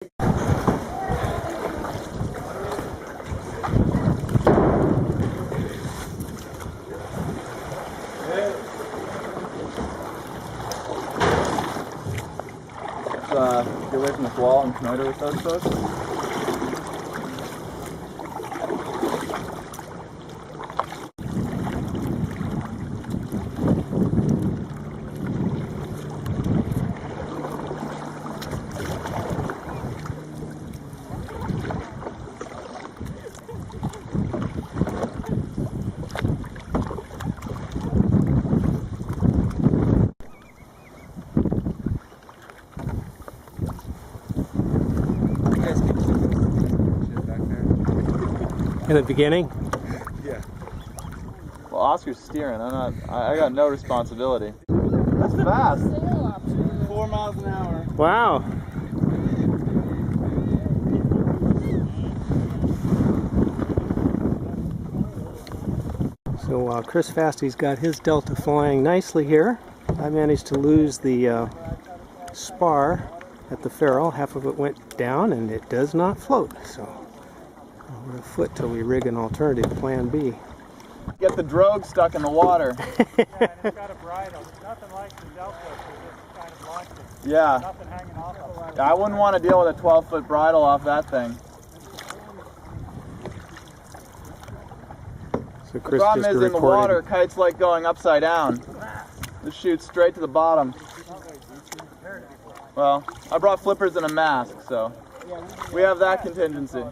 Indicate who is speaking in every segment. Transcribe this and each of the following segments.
Speaker 1: Get away from this wall and canoe with those folks.
Speaker 2: In the beginning?
Speaker 1: Yeah. Well, Oscar's steering. I got no responsibility. That's fast. 4 miles an hour.
Speaker 2: Wow. So Chris Fasty's got his Delta flying nicely here. I managed to lose the spar at the ferrule. Half of it went down and it does not float. So we're afoot till we rig an alternative plan B.
Speaker 1: Get the drogue stuck in the water.
Speaker 3: Yeah, and it's got a bridle. It's nothing like the Delta, so just kind of launch it.
Speaker 1: Yeah.
Speaker 3: Nothing hanging off of it.
Speaker 1: I wouldn't want to deal with a 12-foot bridle off that thing.
Speaker 2: So Chris
Speaker 1: The problem
Speaker 2: just
Speaker 1: is in the water, kite's like going upside down. Just shoots straight to the bottom. Well, I brought flippers and a mask, so we have that contingency.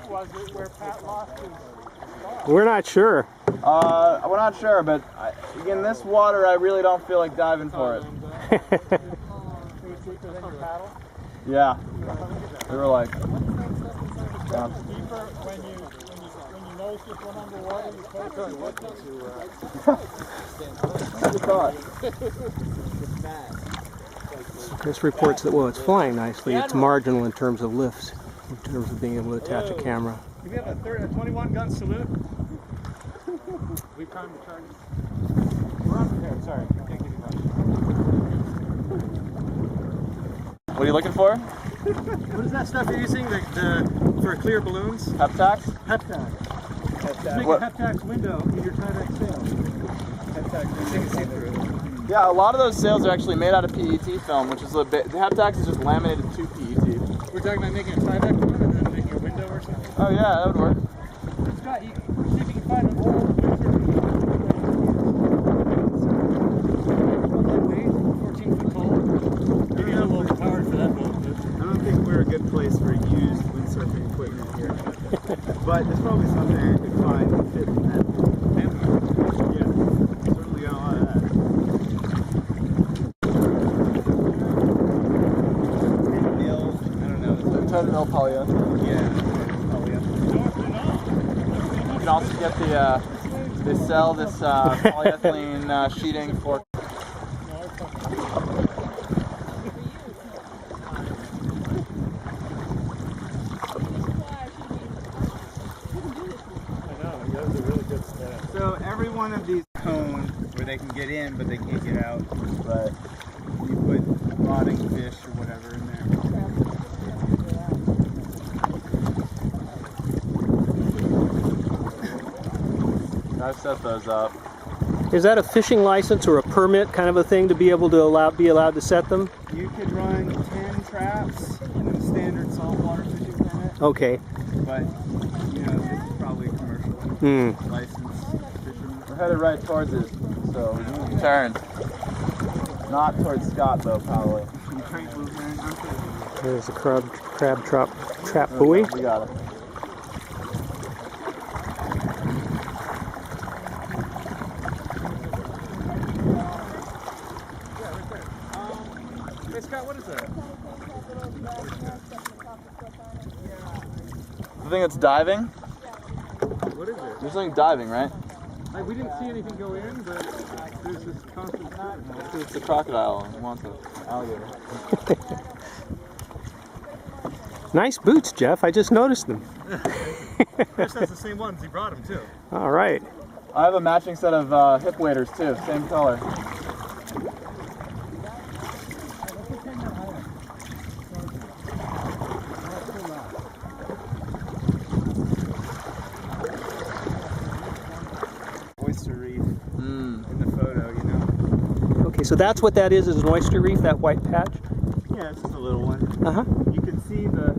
Speaker 3: Was it where Pat lost his spar?
Speaker 2: We're not sure.
Speaker 1: We're not sure, but in this water, I really don't feel like diving for it. Yeah, we were like, yeah.
Speaker 3: Deeper when you nose this one underwater, you
Speaker 2: This reports that, well, it's flying nicely. It's marginal in terms of lifts, in terms of being able to attach a camera.
Speaker 3: Do we have a 21 gun salute? We primed the charges. We're unprepared, sorry. I can't give you much.
Speaker 1: What are you looking for?
Speaker 3: What is that stuff you're using for clear balloons?
Speaker 1: Heptax?
Speaker 3: Heptax. Just make a Heptax window in your Tyvek sail. Heptax see-through.
Speaker 1: Yeah, a lot of those sails are actually made out of PET film, which is a bit. The Heptax is just laminated to PET.
Speaker 3: We're talking about making a Tyvek one and then making a window or something?
Speaker 1: Oh yeah, that would work.
Speaker 3: Scott, see if you can find an old picture. 14-foot tall. Maybe a little overpowered for that boat.
Speaker 4: I don't think we're a good place for used windsurfing equipment here. But there's probably something I could find that fit in that. Yeah, certainly got a lot of that. Mill, I don't know.
Speaker 1: Try to mill polyethylene.
Speaker 4: Yeah, polyethylene.
Speaker 1: You can also get they sell this polyethylene sheeting for.
Speaker 4: So every one of these cones where they can get in but they can't get out, but you put rotting fish or whatever in there.
Speaker 1: I've set those up.
Speaker 2: Is that a fishing license or a permit kind of a thing to be able to be allowed to set them?
Speaker 4: You could run 10 traps in a standard saltwater fishing permit.
Speaker 2: Okay.
Speaker 4: But you know, this is probably a commercial license.
Speaker 1: We're headed right towards it, so we can turn. Not towards Scott though, probably.
Speaker 2: There's a crab trap buoy.
Speaker 1: We got it.
Speaker 3: Hey Scott, what is that?
Speaker 1: The thing that's diving?
Speaker 3: What is it?
Speaker 1: There's something diving, right?
Speaker 3: Like, we didn't see anything go in, but there's this constant threat.
Speaker 1: It's the crocodile. It wants an alligator.
Speaker 2: Nice boots, Jeff. I just noticed them.
Speaker 3: Chris has the same ones. He brought them too.
Speaker 2: All right.
Speaker 1: I have a matching set of hip waders too, same color.
Speaker 2: So that's what that is an oyster reef, that white patch?
Speaker 4: Yeah, it's just a little one.
Speaker 2: Uh-huh.
Speaker 4: You can see the,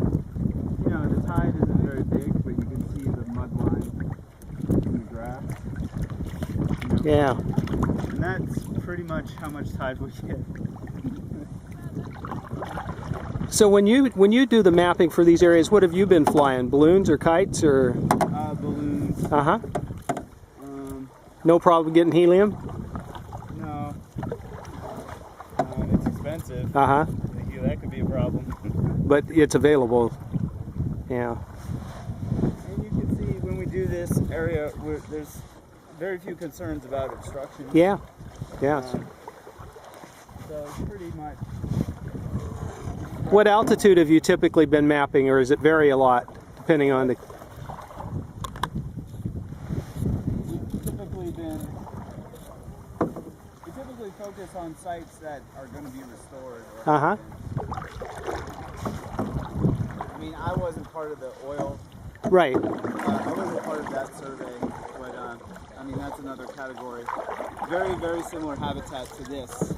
Speaker 4: you know, the tide isn't very big, but you can see the mud line in the grass. You know?
Speaker 2: Yeah.
Speaker 4: And that's pretty much how much tide we get.
Speaker 2: So when you do the mapping for these areas, what have you been flying? Balloons or kites or?
Speaker 4: Balloons.
Speaker 2: Uh-huh. No problem getting helium?
Speaker 4: No. It's expensive.
Speaker 2: Uh-huh.
Speaker 4: Yeah, that could be a problem.
Speaker 2: But it's available. Yeah.
Speaker 4: And you can see when we do this area, there's very few concerns about obstruction.
Speaker 2: Yeah. Yes.
Speaker 4: So it's pretty much.
Speaker 2: What altitude have you typically been mapping, or does it vary a lot depending on the?
Speaker 4: We typically focus on sites that are going to be restored.
Speaker 2: Uh-huh.
Speaker 4: I mean, I wasn't part of the oil.
Speaker 2: Right.
Speaker 4: I wasn't part of that survey, but I mean that's another category. Very, very similar habitat to this,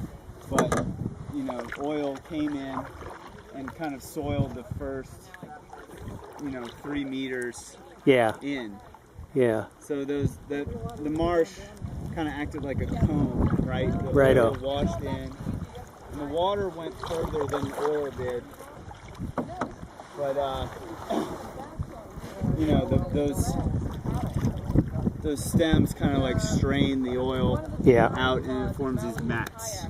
Speaker 4: but you know, oil came in and kind of soiled the first, 3 meters
Speaker 2: Yeah.
Speaker 4: in.
Speaker 2: Yeah.
Speaker 4: So the marsh kind of acted like a cone, right? The
Speaker 2: Right
Speaker 4: oil
Speaker 2: up.
Speaker 4: washed in, and the water went further than the oil did. But those stems kind of like strain the oil
Speaker 2: Yeah.
Speaker 4: out, and it forms these mats.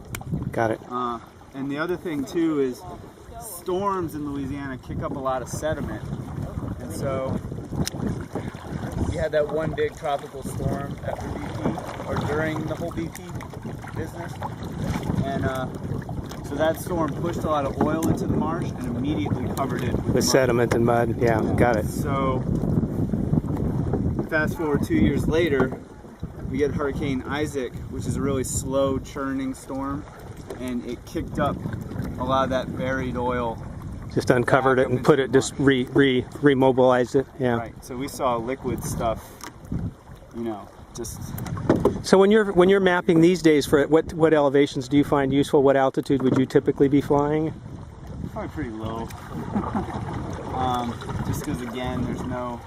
Speaker 2: Got it.
Speaker 4: And the other thing too is storms in Louisiana kick up a lot of sediment, and so we had that one big tropical storm after BP, or during the whole BP business, and so that storm pushed a lot of oil into the marsh and immediately covered it with mud.
Speaker 2: Sediment and mud. Yeah. Got it.
Speaker 4: So fast forward 2 years later, we get Hurricane Isaac, which is a really slow churning storm, and it kicked up a lot of that buried oil.
Speaker 2: Just uncovered it and put it, just remobilized it. Yeah.
Speaker 4: Right. So we saw liquid stuff, just.
Speaker 2: So when you're mapping these days, for what elevations do you find useful? What altitude would you typically be flying?
Speaker 4: Probably pretty low. Just because again, there's no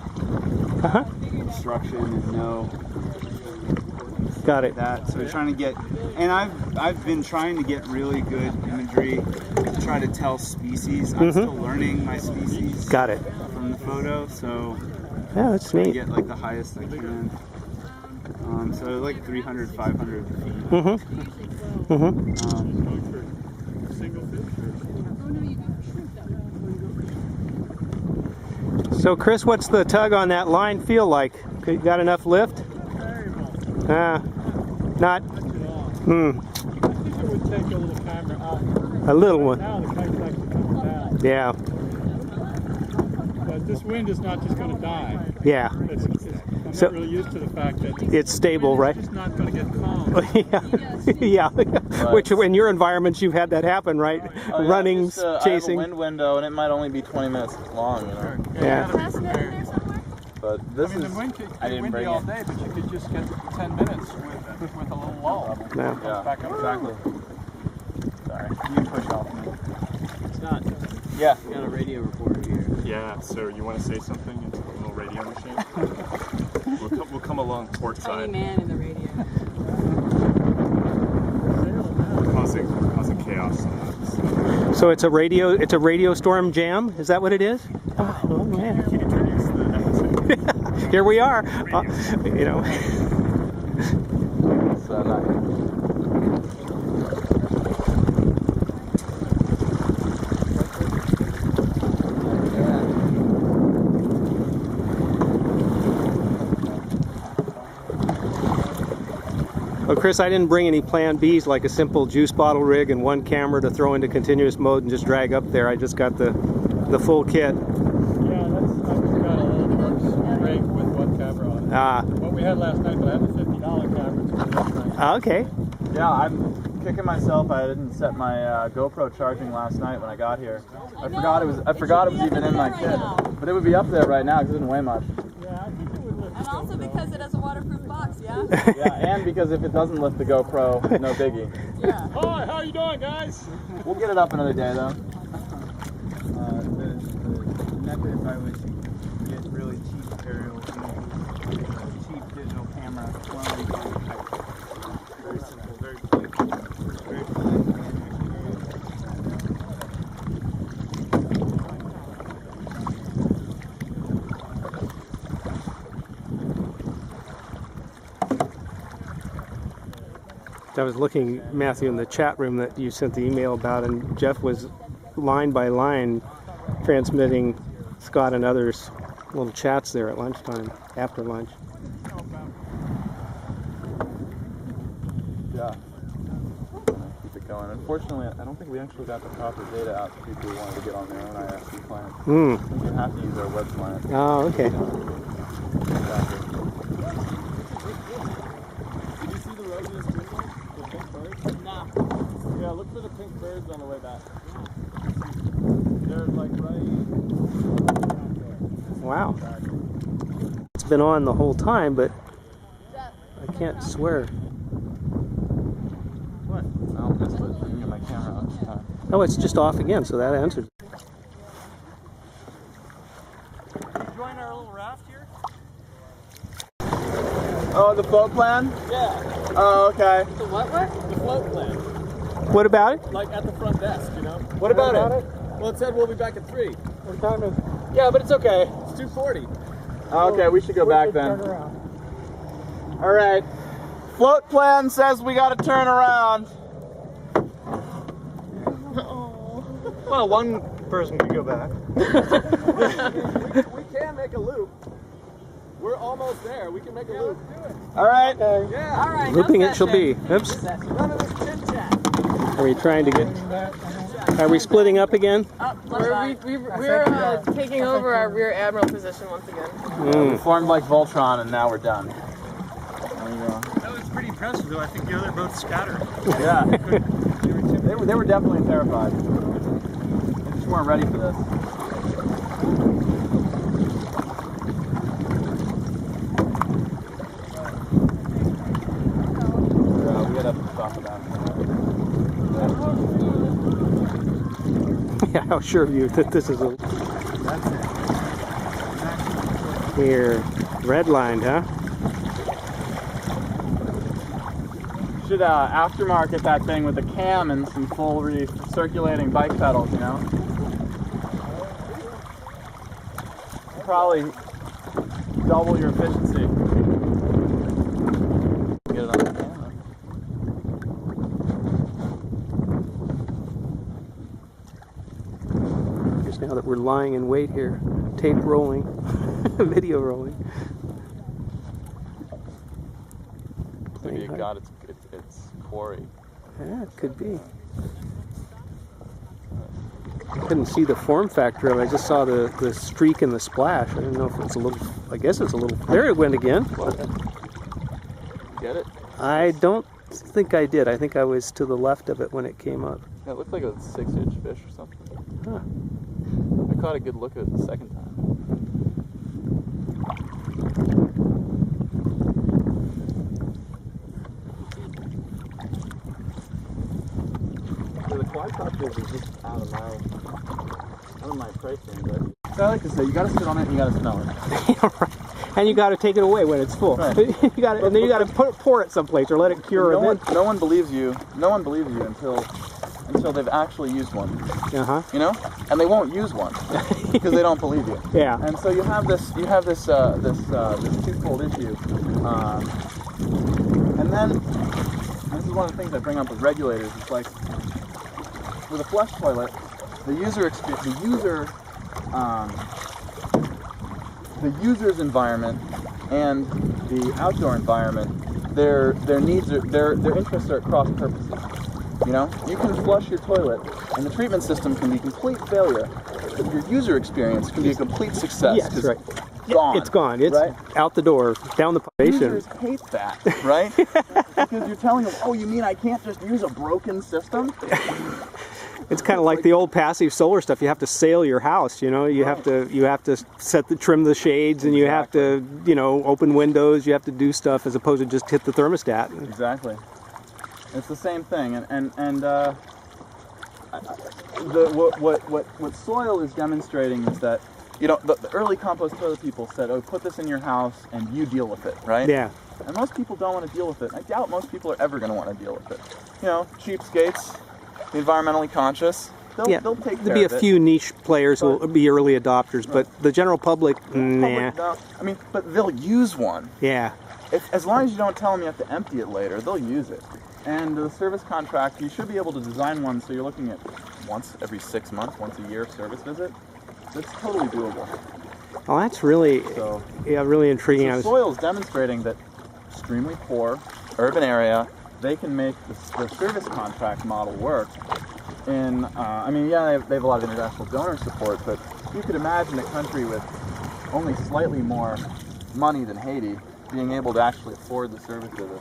Speaker 4: obstruction and no.
Speaker 2: Got it.
Speaker 4: So we're trying to get, and I've been trying to get really good imagery to try to tell species. I'm still learning my species.
Speaker 2: Got it.
Speaker 4: From the photo, so
Speaker 2: yeah, that's neat.
Speaker 4: Get like the highest I can. So like 300, 500 feet.
Speaker 2: So Chris, what's the tug on that line feel like? You got enough lift? Not.
Speaker 3: I think it would take a little camera up.
Speaker 2: A little one.
Speaker 3: Now the kite's actually coming down.
Speaker 2: Yeah.
Speaker 3: But this wind is not just going to die.
Speaker 2: Yeah.
Speaker 3: I'm not really used to the fact that
Speaker 2: it's stable, right?
Speaker 3: It's just not going to get calm.
Speaker 2: Yeah. Right. Which in your environments you've had that happen, right?
Speaker 1: Oh, yeah,
Speaker 2: Running, chasing.
Speaker 1: I have a wind window, and it might only be 20 minutes long.
Speaker 2: Yeah.
Speaker 1: But this
Speaker 3: the wind could be windy all day, but you could just get 10 minutes with a little lull.
Speaker 2: Yeah.
Speaker 3: Back up.
Speaker 1: Exactly. Sorry, you can push off me.
Speaker 4: It's not.
Speaker 1: Yeah.
Speaker 4: We got a radio reporter here.
Speaker 5: Yeah, so you want to say something into the little radio machine? we'll come along port side.
Speaker 6: Tiny man in the radio.
Speaker 5: Causing chaos.
Speaker 2: So it's a radio storm jam. Is that what it is? Oh man.
Speaker 5: You can introduce the episode.
Speaker 2: Here we are.
Speaker 1: It's nice.
Speaker 2: Well, Chris, I didn't bring any plan Bs like a simple juice bottle rig and one camera to throw into continuous mode and just drag up there. I just got the full kit.
Speaker 3: Yeah, I just got a little Brooks rig with one camera on it. What we had last night, but I have a $50 camera.
Speaker 2: Okay.
Speaker 1: Yeah, I'm kicking myself. I didn't set my GoPro charging last night when I got here. I forgot it was even in my kit, but it would be up there right now because it didn't weigh much.
Speaker 3: Yeah, I think it would lift.
Speaker 6: And also because because it has a waterproof box, yeah?
Speaker 1: Yeah, and because if it doesn't lift the GoPro, no biggie.
Speaker 6: Yeah.
Speaker 3: Hi, how you doing, guys?
Speaker 1: We'll get it up another day, though.
Speaker 4: The method by which you get really cheap materials, you use a cheap digital camera. Very simple, very quick, very fine.
Speaker 2: I was looking, Matthew, in the chat room that you sent the email about, and Jeff was line by line transmitting Scott and others little chats there at lunchtime, after lunch.
Speaker 1: Yeah. Keep it going. Unfortunately, I don't think we actually got the proper data out to people who wanted to get on their own IRC client.
Speaker 2: Hmm.
Speaker 1: I think you have to use our web client.
Speaker 2: Oh, okay.
Speaker 1: Exactly.
Speaker 3: Did you see the roses? The pink birds? Nah. Yeah, look for the pink birds on the way back. They're like
Speaker 2: Wow. It's been on the whole time, but I can't swear.
Speaker 1: What? I'll just bring my camera on this time.
Speaker 2: Oh, it's just off again, so that answers.
Speaker 3: Join our little raft here?
Speaker 1: Oh, the float plan?
Speaker 3: Yeah.
Speaker 1: Oh, okay.
Speaker 6: The what work?
Speaker 3: The float plan.
Speaker 2: What about it?
Speaker 3: Like at the front desk, you know?
Speaker 1: What about it?
Speaker 3: Well, it said we'll be back at 3.
Speaker 2: What time is it?
Speaker 1: Yeah, but it's okay.
Speaker 3: It's 2:40.
Speaker 1: Okay, we should go back then. All right. Float plan says we got to turn around.
Speaker 3: Well, one person could go back. we can make a loop. We're almost there. We can make a loop.
Speaker 1: All right.
Speaker 3: Yeah.
Speaker 6: All right.
Speaker 2: Looping it shall be. Oops.
Speaker 3: None of this chit chat.
Speaker 2: Are we trying to get... Are we splitting up again?
Speaker 6: We're taking over our rear admiral position once again.
Speaker 1: We formed like Voltron, and now we're done. There you go.
Speaker 3: That was pretty impressive, though. I think the other boats scattered.
Speaker 1: Yeah. They were definitely terrified. They just weren't ready for this. We gotta talk about it.
Speaker 2: Yeah, how sure of you that this is a...
Speaker 4: That's it.
Speaker 2: Here, redlined, huh?
Speaker 1: Should aftermarket that thing with a cam and some full recirculating bike pedals, you know? Probably double your efficiency. Get it on the camera.
Speaker 2: Just now that we're lying in wait here, tape rolling, video rolling.
Speaker 1: Maybe it got its quarry.
Speaker 2: Yeah, it could be. I couldn't see the form factor of it. I just saw the streak and the splash. I didn't know if it's a little... I guess it's a little... There it went again.
Speaker 1: Get it?
Speaker 2: I don't think I did. I think I was to the left of it when it came up.
Speaker 1: Yeah, it looked like a 6-inch fish or something.
Speaker 2: Huh.
Speaker 1: I caught a good look at it the second time. The quadcopters are just out of my price range. So I like to say, you gotta sit on it and you gotta smell it.
Speaker 2: And you got to take it away when it's full.
Speaker 1: Right.
Speaker 2: You got to, and then you got to pour it someplace or let it cure.
Speaker 1: No one believes you. No one believes you until they've actually used one. You know, and they won't use one because they don't believe you.
Speaker 2: Yeah.
Speaker 1: And so you have this twofold issue, and then this is one of the things I bring up with regulators. It's like with a flush toilet, the user's environment and the outdoor environment, their needs are, their interests are at cross purposes. You know, you can flush your toilet and the treatment system can be complete failure, but your user experience can be a complete success.
Speaker 2: Yes, right.
Speaker 1: Gone.
Speaker 2: It's gone. It's
Speaker 1: right?
Speaker 2: out the door, down the patient.
Speaker 1: Users hate that, right? Because you're telling them, oh, you mean I can't just use a broken system?
Speaker 2: It's kind of like the old passive solar stuff. You have to sail your house, you know. You have to trim the shades, and you have to, you know, open windows. You have to do stuff as opposed to just hit the thermostat.
Speaker 1: Exactly. It's the same thing, what soil is demonstrating is that, you know, the early compost toilet people said, oh, put this in your house and you deal with it, right?
Speaker 2: Yeah.
Speaker 1: And most people don't want to deal with it. I doubt most people are ever going to want to deal with it. You know, cheapskates, the environmentally conscious, they'll take care of it.
Speaker 2: There'll be a few niche players who will be early adopters, but the general public, nah.
Speaker 1: I mean, but they'll use one.
Speaker 2: Yeah.
Speaker 1: As long as you don't tell them you have to empty it later, they'll use it. And the service contract, you should be able to design one so you're looking at once every 6 months, once a year service visit. That's totally doable.
Speaker 2: Well, that's really, really intriguing.
Speaker 1: So soil is demonstrating that extremely poor, urban area, they can make the service contract model work. And I mean, yeah, they have a lot of international donor support, but you could imagine a country with only slightly more money than Haiti being able to actually afford the service visit.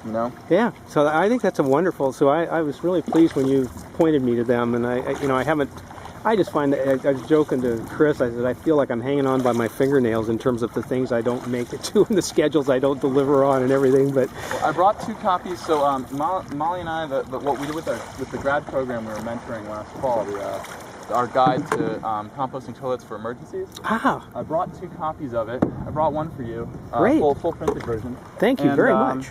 Speaker 1: You know?
Speaker 2: Yeah, so I think that's a wonderful. So I was really pleased when you pointed me to them, and I just find that I was joking to Chris. I said I feel like I'm hanging on by my fingernails in terms of the things I don't make it to and the schedules I don't deliver on and everything. But
Speaker 1: well, I brought 2 copies. So Molly and I, what we did with the grad program we were mentoring last fall, our guide to composting toilets for emergencies.
Speaker 2: Ah.
Speaker 1: I brought 2 copies of it. I brought one for you.
Speaker 2: Great.
Speaker 1: Full printed version.
Speaker 2: Thank you very much.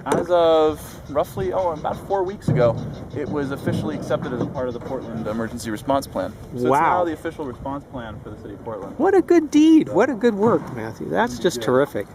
Speaker 1: As of roughly, about 4 weeks ago, it was officially accepted as a part of the Portland Emergency Response Plan. So It's now the official response plan for the city of Portland.
Speaker 2: What a good deed. What a good work, Matthew. That's just terrific.